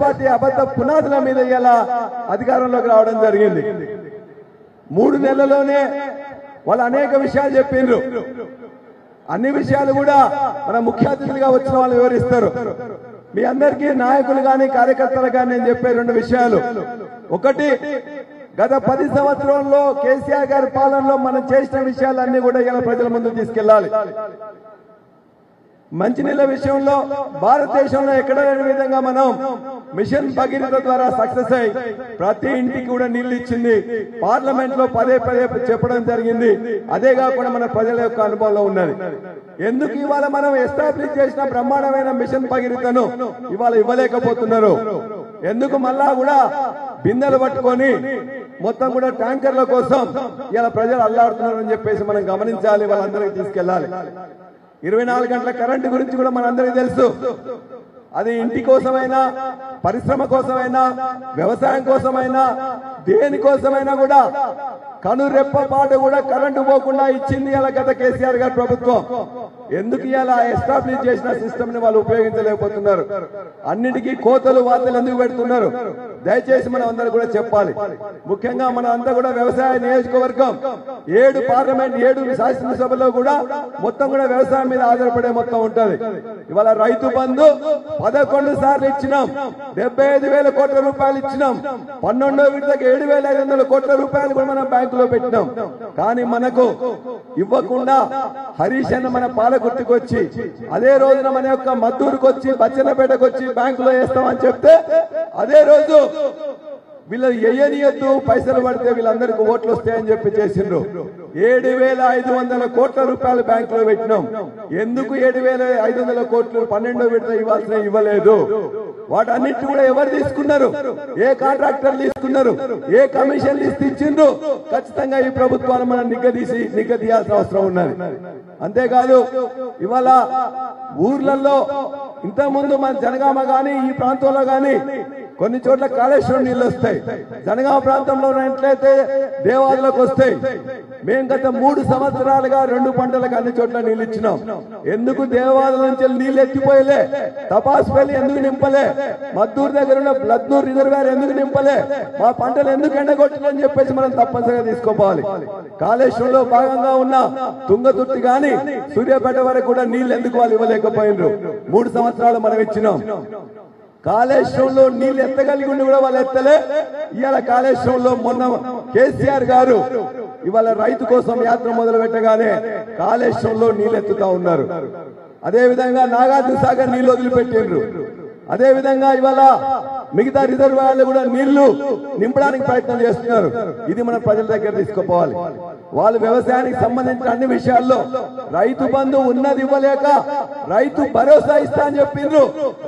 Party అబద్ధ పునాదుల మీద ఇలా అధికారంలోకి రావడం జరిగింది. 3 నెలల్లోనే వాళ్ళు అనేక విషయాలు చెప్పిండ్రు. అన్ని విషయాలు కూడా మన ముఖ్య అతిథులుగా వచ్చిన వాళ్ళు వివరిస్తారు. మీ అందరికీ నాయకులు కానీ కార్యకర్తలు కానీ నేను చెప్పే 2 విషయాలు. ఒకటి, గత 10 సంవత్సరాల్లో కేసీఆర్ గారి పాలనలో మనం చేసిన విషయాలన్నీ కూడా ఇలా ప్రజల ముందు తీసుకెళ్లాలి. మంచినీళ్ళ విషయంలో భారతదేశంలో ఎక్కడ లేని విధంగా మనం మిషన్ భగీరథ ద్వారా సక్సెస్ అయి ప్రతి ఇంటికి కూడా నీళ్లు ఇచ్చింది. పార్లమెంట్ లో పదే చెప్పడం జరిగింది. అదే కాకుండా మన ప్రజల యొక్క అనుభవంలో ఉన్నది. ఎందుకు ఇవాళ మనం ఎస్టాబ్లిష్ చేసిన బ్రహ్మాండమైన మిషన్ భగీరథను ఇవాళ ఇవ్వలేకపోతున్నారు? ఎందుకు మళ్ళా కూడా బిందెలు పట్టుకొని మొత్తం కూడా ట్యాంకర్ల కోసం ఇలా ప్రజలు అల్లాడుతున్నారని చెప్పేసి మనం గమనించాలి. వాళ్ళందరికీ తీసుకెళ్లాలి. 24 గంటల కరెంటు గురించి కూడా మనందరికీ తెలుసు. అది ఇంటి కోసమైనా, పరిశ్రమ కోసమైనా, వ్యవసాయం కోసమైనా, దేనికోసమైనా కూడా కనురెప్పపాటు కూడా కరెంటు పోకుండా ఇచ్చింది ఇలా గత కేసీఆర్ గారి ప్రభుత్వం. ఎందుకు ఇలా ఎస్టాబ్లిష్ చేసిన సిస్టమ్ ని వాళ్ళు ఉపయోగించలేకపోతున్నారు? అన్నిటికీ కోతలు వార్తలు ఎందుకు పెడుతున్నారు? దయచేసి మనం అందరూ కూడా చెప్పాలి. ముఖ్యంగా మన అంతా కూడా వ్యవసాయ నియోజకవర్గం 7 పార్లమెంట్ 7 శాసనసభలో కూడా మొత్తం కూడా వ్యవసాయం మీద ఆధారపడే మొత్తం ఉంటది. ఇవాళ రైతు బంధు 11 సార్లు ఇచ్చినాం. 75,000 కోట్ల రూపాయలు ఇచ్చినాం. 12వ విడతకి 7,500 కోట్ల రూపాయలు కూడా మనం బ్యాంకులో పెట్టినాం. కానీ మనకు ఇవ్వకుండా హరీష్ అన్న మన పాలకుర్తికి వచ్చి అదే రోజున మన యొక్క మద్దూరుకు వచ్చి బచ్చన్నపేటకు వచ్చి బ్యాంకులో వేస్తామని చెప్తే అదే రోజు వీళ్ళు ఎయ్యనియద్దు, పైసలు పడితే వీళ్ళందరికీ ఓట్లు వస్తాయని చెప్పి చేసిండ్రు. 7,500 కోట్ల రూపాయలు బ్యాంకులో పెట్టినాం. ఎందుకు 7,500 కోట్లు 12వ విడత ఇవ్వాల్సిన ఇవ్వలేదు? వాటన్నిటి కూడా ఎవరు తీసుకున్నారు? ఏ కాంట్రాక్టర్లు తీసుకున్నారు? ఏ కమిషన్ లిస్ట్ ఇచ్చిండ్రు? ఖచ్చితంగా ఈ ప్రభుత్వాన్ని మనం నిగ్గదీయాల్సిన అవసరం ఉన్నది. అంతేకాదు ఇవాళ ఊర్లలో ఇంతకుముందు మన జనగామ గాని ఈ ప్రాంతంలో గాని కొన్ని చోట్ల కాళేశ్వరం నీళ్లు వస్తాయి. జనగామ ప్రాంతంలో ఉన్నట్లయితే దేవాలయాలకు వస్తాయి. మేము గత 3 సంవత్సరాలుగా 2 పంటలకు అన్ని చోట్ల నీళ్ళు ఇచ్చినాం. ఎందుకు దేవాలయం నుంచి నీళ్లు ఎత్తిపోయలే? తపాసుపల్లి ఎందుకు నింపలే? మద్దూరు దగ్గర ఉన్న బ్లద్నూర్ రిజర్వాయర్ ఎందుకు నింపలే? మా పంటలు ఎందుకు ఎండగొట్టిందని చెప్పేసి మనం తప్పనిసరిగా తీసుకోవాలి. కాళేశ్వరంలో భాగంగా ఉన్న తుంగతుర్తి గాని సూర్యాపేట వరకు కూడా నీళ్లు ఎందుకు వాళ్ళు ఇవ్వలేకపోయినారు? 3 సంవత్సరాలు మనం ఇచ్చినాం. కాళేశ్వరంలో నీళ్లు ఎత్తగలిగి ఉండి కూడా వాళ్ళు ఎత్తలే. ఇవాళ కాళేశ్వరంలో మొన్న కేసీఆర్ గారు ఇవాళ రైతు కోసం యాత్ర మొదలు పెట్టగానే కాళేశ్వరంలో నీళ్లు ఎత్తుతా ఉన్నారు. అదే విధంగా నాగార్జున సాగర్ నీళ్లు వదిలిపెట్టిండ్రు. అదే విధంగా ఇవాళ మిగతా రిజర్వాయర్లు కూడా నీళ్లు నింపడానికి ప్రయత్నం చేస్తున్నారు. ఇది మన ప్రజల దగ్గర తీసుకుపోవాలి. వాళ్ళు వ్యవసాయానికి సంబంధించిన అన్ని విషయాల్లో రైతు బంధు ఉన్నది ఇవ్వలేక రైతు భరోసా ఇస్తా అని చెప్పిండ్రు.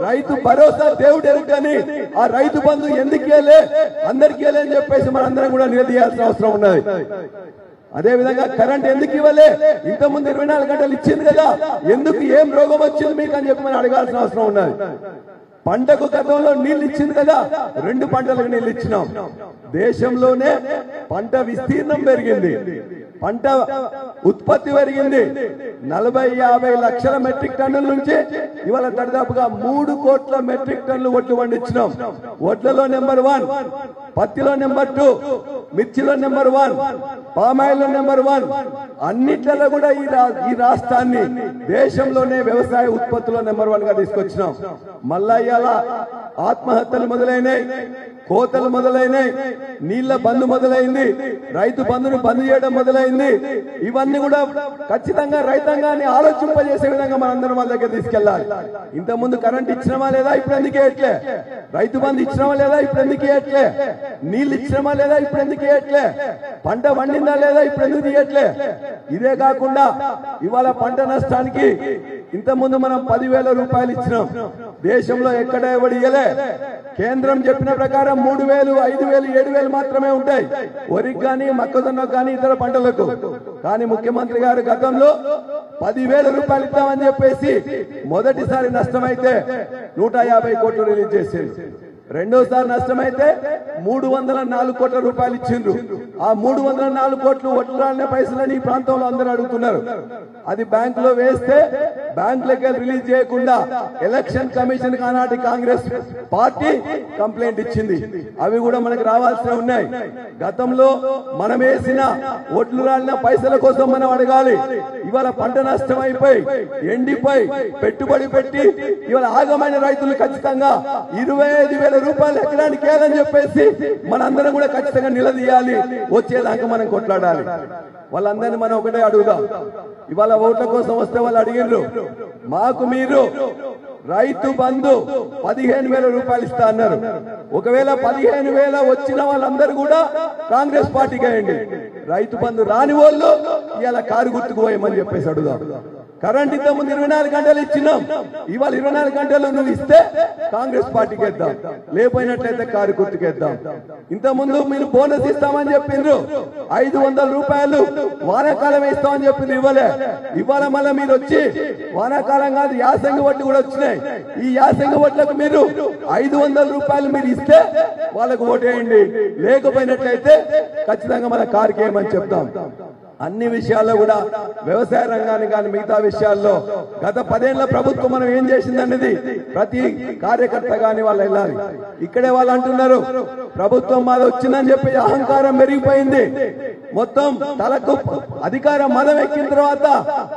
రైతు భరోసా దేవుడు ఎరుకని ఆ రైతు బంధు ఎందుకు ఇవ్వలే, అందరికీ ఇవ్వలే అని చెప్పేసి మనందరం కూడా నిలదీయాల్సిన అవసరం ఉన్నది. అదే విధంగా కరెంట్ ఎందుకు ఇవ్వలే? ఇంతకుముందు 24 గంటలు ఇచ్చింది కదా, ఎందుకు ఏం రోగం వచ్చింది మీకు అని చెప్పి మనం అడగాల్సిన అవసరం ఉన్నది. పంటకు గతంలో నీళ్లు ఇచ్చింది కదా, 2 పంటలకు నీళ్లు ఇచ్చినాం. దేశంలోనే పంట విస్తీర్ణం పెరిగింది, పంట ఉత్పత్తి పెరిగింది. 40-50 లక్షల మెట్రిక్ టన్నుల నుంచి ఇవాళ దాదాపుగా 3 కోట్ల మెట్రిక్ టన్నులు ఒట్లు పండించినాం. ఒట్లలో నెంబర్ 1, పత్తిలో నెంబర్ 2, మిర్చిలో నెంబర్ 1, పామాయిల్లో నెంబర్ 1. అన్నిట్లలో కూడా ఈ రాష్ట్రాన్ని దేశంలోనే వ్యవసాయ ఉత్పత్తిలో నెంబర్ 1 గా తీసుకొచ్చినాం. మళ్ళా ఇవాళ ఆత్మహత్యలు మొదలైనాయి, కోతలు మొదలైనాయి, నీళ్ల బంధు మొదలైంది, రైతు బంధును బంద్ చేయడం మొదలైంది. ఇవన్నీ కూడా ఖచ్చితంగా రైతాంగాన్ని ఆలోచింపజేసే విధంగా మనందరం వాళ్ళ దగ్గర తీసుకెళ్లాలి. ఇంతకుముందు కరెంట్ ఇచ్చినామా లేదా, ఇప్పుడు ఎందుకు ఇవ్వట్లే? రైతు బంధు ఇచ్చినామా లేదా, ఇప్పుడు ఎందుకు ఇవ్వట్లే? నీళ్లు ఇచ్చినామా లేదా, ఇప్పుడు ఎందుకు ఇవ్వట్లే? పంట వండిందా లేదా, ఇప్పుడు ఎందుకు ఇవ్వట్లే? ఇదే కాకుండా ఇవాళ పంట నష్టానికి ఇంతకుముందు మనం 10,000 రూపాయలు ఇచ్చినాం. దేశంలో ఎక్కడ ఎవడు ఇయ్యలే. కేంద్రం చెప్పిన ప్రకారం 3,000, 5,000, 7,000 మాత్రమే ఉంటాయి వరికి కానీ మొక్కజొన్నకు కానీ ఇతర పంటలకు. కానీ ముఖ్యమంత్రి గారు గతంలో 10,000 రూపాయలు ఇద్దామని చెప్పేసి మొదటిసారి నష్టమైతే 150 కోట్లు రిలీజ్ చేసింది. రెండోసారి నష్టమైతే 304 కోట్ల రూపాయలు ఇచ్చిండ్రు. ఆ 304 కోట్లు ఒట్లాడిన పైసలని ఈ ప్రాంతంలో అందరూ అడుగుతున్నారు. అది బ్యాంకులో వేస్తే బ్యాంకులకే రిలీజ్ చేయకుండా ఎలక్షన్ కమిషన్ ఆనాటి కాంగ్రెస్ పార్టీ కంప్లైంట్ ఇచ్చింది. అవి కూడా మనకు రావాల్సి ఉన్నాయి. గతంలో మనం వేసిన ఓట్లు రాలిన పైసల కోసం మనం అడగాలి. ఇవాళ పంట నష్టం అయిపోయి ఎండిపోయి పెట్టుబడి పెట్టి ఇవాళ ఆగమైన రైతులు ఖచ్చితంగా 25,000 రూపాయలు ఎకరానికి ఏదని చెప్పేసి మనందరం కూడా ఖచ్చితంగా నిలదీయాలి. వచ్చేదాకా మనం కొట్లాడాలి. వాళ్ళందరినీ మనం ఒకటే అడుగుదాం. ఇవాళ ఓట్ల కోసం వస్తే వాళ్ళు అడిగిండ్రు, మాకు మీరు రైతు బంధు 15,000 రూపాయలు ఇస్తా అన్నారు. ఒకవేళ 15,000 వచ్చిన వాళ్ళందరూ కూడా కాంగ్రెస్ పార్టీకి వేయండి. రైతు బంధు రాని వాళ్ళు ఇవాళ కారు గుర్తుకు పోయమని చెప్పేసి అడుగుదాం. కరెంట్ ఇంత ముందు 24 గంటలు ఇచ్చినాం. ఇవాళ 24 గంటలు నువ్వు ఇస్తే కాంగ్రెస్ పార్టీకి వేద్దాం, లేకపోయినట్లయితే కారు గుర్తుకేద్దాం. ఇంత ముందు మీరు బోనస్ ఇస్తామని చెప్పిండ్రు, 500 రూపాయలు వానాకాలం ఇస్తామని చెప్పిండ్రు, ఇవ్వలే. ఇవాళ మళ్ళీ మీరు వచ్చి వానాకాలం కాదు యాసంగి వడ్లు కూడా వచ్చినాయి. ఈ యాసంగి వడ్లకు మీరు 500 రూపాయలు మీరు ఇస్తే వాళ్ళకు ఓటేయండి, లేకపోయినట్లయితే ఖచ్చితంగా మన కారుకి ఏమని చెప్తాం. అన్ని విషయాల్లో కూడా వ్యవసాయ రంగాన్ని కానీ మిగతా విషయాల్లో గత 10 ఏళ్ల ప్రభుత్వం మనం ఏం చేసిందనేది ప్రతి కార్యకర్త గాని వాళ్ళు వెళ్ళాలి. ఇక్కడే వాళ్ళు అంటున్నారు ప్రభుత్వం మాది వచ్చిందని చెప్పి అహంకారం పెరిగిపోయింది. మొత్తం తలకు అధికారం మదం ఎక్కిన తర్వాత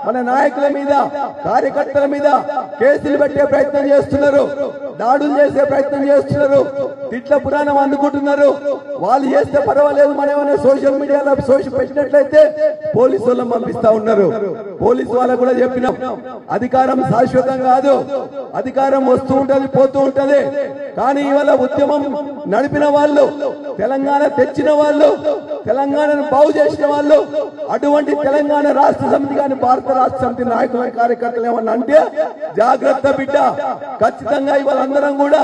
మన నాయకుల మీద కార్యకర్తల మీద కేసులు పెట్టే ప్రయత్నం చేస్తున్నారు, దాడులు చేసే ప్రయత్నం చేస్తున్నారు, తిట్ల పురాణం అందుకుంటున్నారు. వాళ్ళు చేస్తే పర్వాలేదు, మనం ఏమైనా సోషల్ మీడియాలో పెట్టినట్లయితే పోలీసు వాళ్ళని పంపిస్తా ఉన్నారు. పోలీసు వాళ్ళకు కూడా చెప్పినాం, అధికారం శాశ్వతం కాదు, అధికారం వస్తూ ఉంటది పోతూ ఉంటది. కానీ ఇవాళ ఉద్యమం నడిపిన వాళ్ళు, తెలంగాణ తెచ్చిన వాళ్ళు, తెలంగాణను బాగు చేసిన వాళ్ళు, అటువంటి తెలంగాణ రాష్ట్ర సమితి కానీ భారత రాష్ట్ర సమితి నాయకుల కార్యకర్తలు ఏమన్నా అంటే జాగ్రత్త బిడ్డ. ఖచ్చితంగా ఇవాళ అందరం కూడా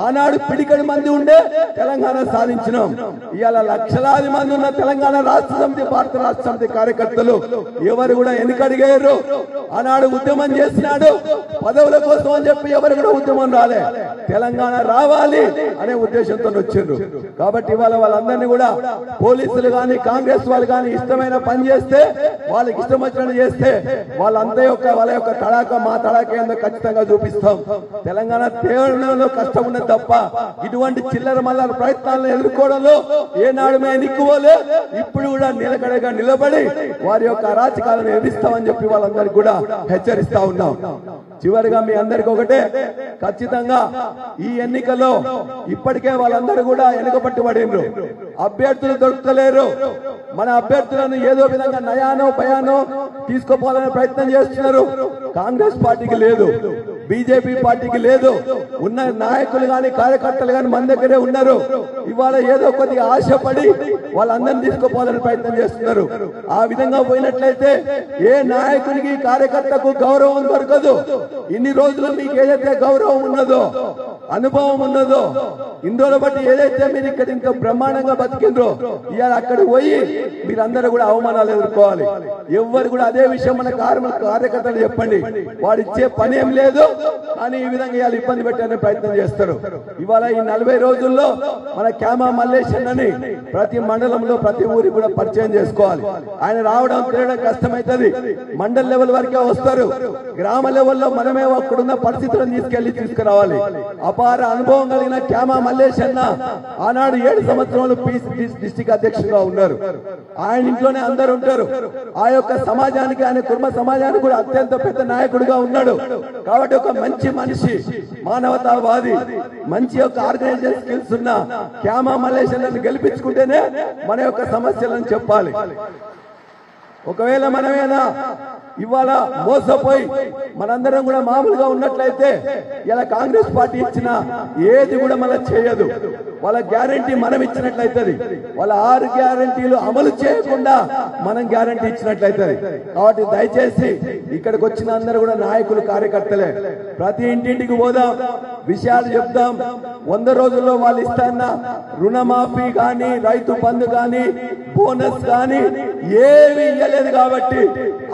ఆనాడు పిడికడి మంది ఉండే తెలంగాణ సాధించినాం. ఇవాళ లక్షలాది మంది ఉన్న తెలంగాణ రాష్ట్ర సమితి భారత రాష్ట్ర సమితి కార్యకర్తలు ఎవరు కూడా వెనుకడిగారు. ఆనాడు ఉద్యమం చేసినాడు పదవుల కోసం అని చెప్పి ఎవరు కూడా ఉద్యమం రాలే, తెలంగాణ రావాలి అనే ఉద్దేశంతో వచ్చిండ్రు. కాబట్టి ఇవాళ వాళ్ళందరినీ కూడా పోలీసులు కానీ కాంగ్రెస్ వాళ్ళు కానీ ఇష్టమైన పని చేస్తే, వాళ్ళకి ఇష్టం వచ్చినట్టు చేస్తే వాళ్ళ యొక్క తడాక మా తడాక ఏందో ఖచ్చితంగా చూపిస్తాం. తెలంగాణ తేవడంలో కష్టం ఉన్నది తప్ప ఇటువంటి చిల్లర మల్లర ప్రయత్నాలను ఎదుర్కోవడంలో ఏనాడు మేము ఎన్నికోలే. ఇప్పుడు కూడా నిలకడగా నిలబడి వారి యొక్క అరాచకాలను ఎదిరిస్తామని చెప్పి వాళ్ళందరికీ కూడా హెచ్చరిస్తా ఉన్నాం. చివరిగా మీ అందరికి ఒకటే, ఖచ్చితంగా ఈ ఎన్నికల్లో ఇప్పటికే వాళ్ళందరూ కూడా వెనుకబట్టిపడిండ్రు, అభ్యర్థులు దొరకలేరు. మన అభ్యర్థులను ఏదో విధంగా నయానో భయానో తీసుకుపోవాలనే ప్రయత్నం చేస్తున్నారు. కాంగ్రెస్ పార్టీకి లేదు, బీజేపీ పార్టీకి లేదు, ఉన్న నాయకులు గాని కార్యకర్తలు గాని మన దగ్గరే ఉన్నారు. ఇవాళ ఏదో కొద్దిగా ఆశపడి వాళ్ళందరినీ తీసుకుపోవాలని ప్రయత్నం చేస్తున్నారు. ఆ విధంగా పోయినట్లయితే ఏ నాయకునికి కార్యకర్తకు గౌరవం దొరకదు. ఇన్ని రోజులు మీకు ఏదైతే గౌరవం ఉన్నదో, అనుభవం ఉన్నదో, ఇందులో బట్టి ఏదైతే మీరు ఇక్కడ ఇంకా బ్రహ్మాండంగా బతికిండ్రో, ఇవాళ అక్కడ పోయి మీరందరూ కూడా అవమానాలు ఎదుర్కోవాలి. ఎవరు కూడా అదే విషయం మన కార్యకర్తలు చెప్పండి, వాడు ఇచ్చే పని ఏం లేదు, కానీ ఈ విధంగా ఇవాళ ఇబ్బంది పెట్టే ప్రయత్నం చేస్తారు. ఇవాళ ఈ 40 రోజుల్లో మన క్యామా మల్లేశన్నని ప్రతి మండలంలో ప్రతి ఊరికి కూడా పరిచయం చేసుకోవాలి. ఆయన రావడం తిరగడం కష్టమైతుంది. మండల లెవెల్ వరకే వస్తారు, గ్రామ లెవెల్లో మనమే అక్కడున్న పరిస్థితులను తీసుకురావాలి. అపార అనుభవం కలిగిన క్యామా మల్లేశన్న ఆనాడు 7 సంవత్సరాలు డిస్ట్రిక్ట్ అధ్యక్షుడుగా ఉన్నారు. ఆయన ఇంట్లోనే అందరు ఉంటారు. ఆ యొక్క సమాజానికి, ఆయన కుటుంబ సమాజానికి కూడా అత్యంత పెద్ద నాయకుడిగా ఉన్నాడు. కాబట్టి ఒక మంచి మనిషి, మానవతావాది, మంచి యొక్క ఆర్గనైజేషన్ స్కిల్స్ ఉన్న క్యామా మల్లేశన్నను గెలిపించుకుంటేనే మన యొక్క సమస్యలను చెప్పాలి. ఒకవేళ మనమేనా ఇవాళ మోసపోయి మనందరం కూడా మామూలుగా ఉన్నట్లయితే ఇలా కాంగ్రెస్ పార్టీ ఇచ్చిన ఏది కూడా మనం చేయదు. వాళ్ళ గ్యారంటీ మనం ఇచ్చినట్లయితది, వాళ్ళ 6 గ్యారంటీలు అమలు చేయకుండా మనం గ్యారంటీ ఇచ్చినట్లయితది. కాబట్టి దయచేసి ఇక్కడికి వచ్చిన అందరూ కూడా నాయకులు కార్యకర్తలే. ప్రతి ఇంటింటికి పోదాం, విషయాలు చెప్దాం. 100 రోజుల్లో వాళ్ళు ఇస్తాన్న రుణమాఫీ కానీ, రైతు బంధు కానీ, బోనస్ కానీ ఏవి ఇయ్యలేదు కాబట్టి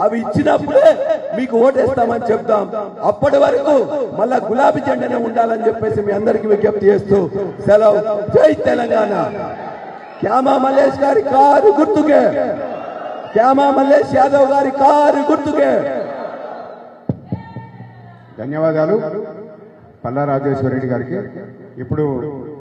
అవి ఇచ్చినప్పుడే మీకు ఓటేస్తామని చెప్తాం. అప్పటి వరకు మళ్ళా గులాబీ జెండానే ఉండాలని చెప్పేసి మీ అందరికీ విజ్ఞప్తి చేస్తూ సెలవు. జై తెలంగాణ. క్యామా మల్లేష్ గారి కారు గుర్తుకే, క్యామా మల్లేష్ యాదవ్ గారి కారు గుర్తుకే. ధన్యవాదాలు పల్లా రాజేశ్వర రెడ్డి గారికి. ఇప్పుడు